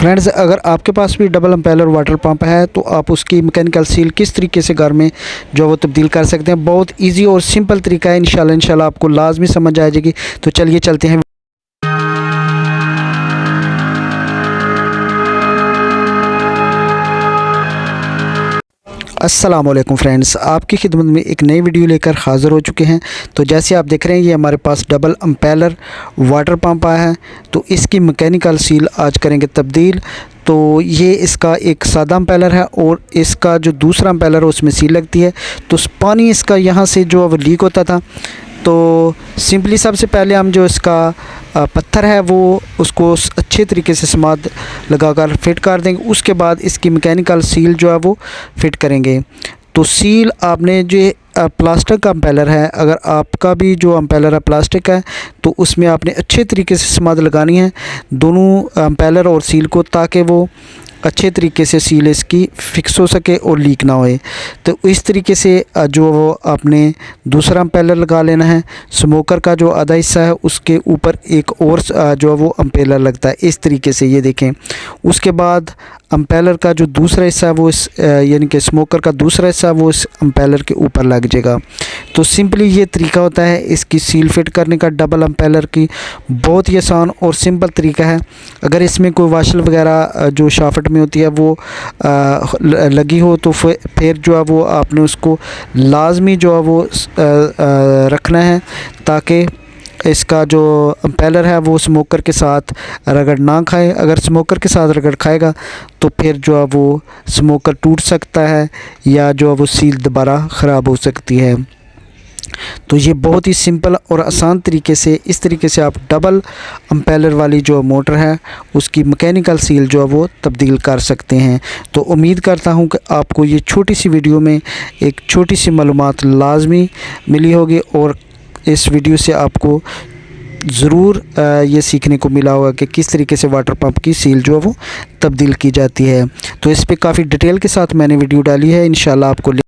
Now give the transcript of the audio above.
Friends, अगर आपके पास भी डबल इम्पेलर वाटर पंप है तो आप उसकी मैकेनिकल सील किस तरीके से घर में जो वो तब्दील कर सकते हैं। बहुत इजी और सिंपल तरीका है। इंशाल्लाह आपको लाजमी समझ आ जाएगी। तो चलिए चलते हैं। अस्सलाम वालेकुम फ्रेंड्स, आपकी खिदमत में एक नई वीडियो लेकर हाज़िर हो चुके हैं। तो जैसे आप देख रहे हैं, ये हमारे पास डबल इम्पेलर वाटर पंप आया है। तो इसकी मैकेनिकल सील आज करेंगे तब्दील। तो ये इसका एक सादा इम्पेलर है और इसका जो दूसरा इम्पेलर है उसमें सील लगती है। तो पानी इसका यहाँ से जो अब लीक होता था, तो सिंपली सबसे पहले हम जो इसका पत्थर है वो उसको अच्छे तरीके से समाद लगाकर फिट कर देंगे। उसके बाद इसकी मैकेनिकल सील जो है वो फिट करेंगे। तो सील आपने जो प्लास्टिक का इम्पेलर है, अगर आपका भी जो इम्पेलर है प्लास्टिक है तो उसमें आपने अच्छे तरीके से समाद लगानी है दोनों इम्पेलर और सील को, ताकि वो अच्छे तरीके से सील इसकी फ़िक्स हो सके और लीक ना होए। तो इस तरीके से जो वो आपने दूसरा इम्पेलर लगा लेना है। स्मोकर का जो आधा हिस्सा है उसके ऊपर एक और जो वो इम्पेलर लगता है, इस तरीके से ये देखें। उसके बाद इम्पेलर का जो दूसरा हिस्सा है वो इस यानी कि स्मोकर का दूसरा हिस्सा वो इस इम्पेलर के ऊपर लग जाएगा। तो सिंपली ये तरीका होता है इसकी सील फिट करने का डबल इम्पेलर की। बहुत ही आसान और सिंपल तरीका है। अगर इसमें कोई वाशल वगैरह जो शाफ्ट में होती है वो लगी हो तो फिर जो है वो आपने उसको लाजमी जो है वो रखना है, ताकि इसका जो इम्पेलर है वो स्मोकर के साथ रगड़ ना खाए। अगर स्मोकर के साथ रगड़ खाएगा तो फिर जो है वो स्मोकर टूट सकता है या जो है वो सील दोबारा ख़राब हो सकती है। तो ये बहुत ही सिंपल और आसान तरीके से, इस तरीके से आप डबल इम्पेलर वाली जो मोटर है उसकी मैकेनिकल सील जो है वो तब्दील कर सकते हैं। तो उम्मीद करता हूँ कि आपको ये छोटी सी वीडियो में एक छोटी सी मालूमात लाजमी मिली होगी और इस वीडियो से आपको ज़रूर ये सीखने को मिला होगा कि किस तरीके से वाटर पंप की सील जो है वो तब्दील की जाती है। तो इस पे काफ़ी डिटेल के साथ मैंने वीडियो डाली है। इंशाल्लाह आपको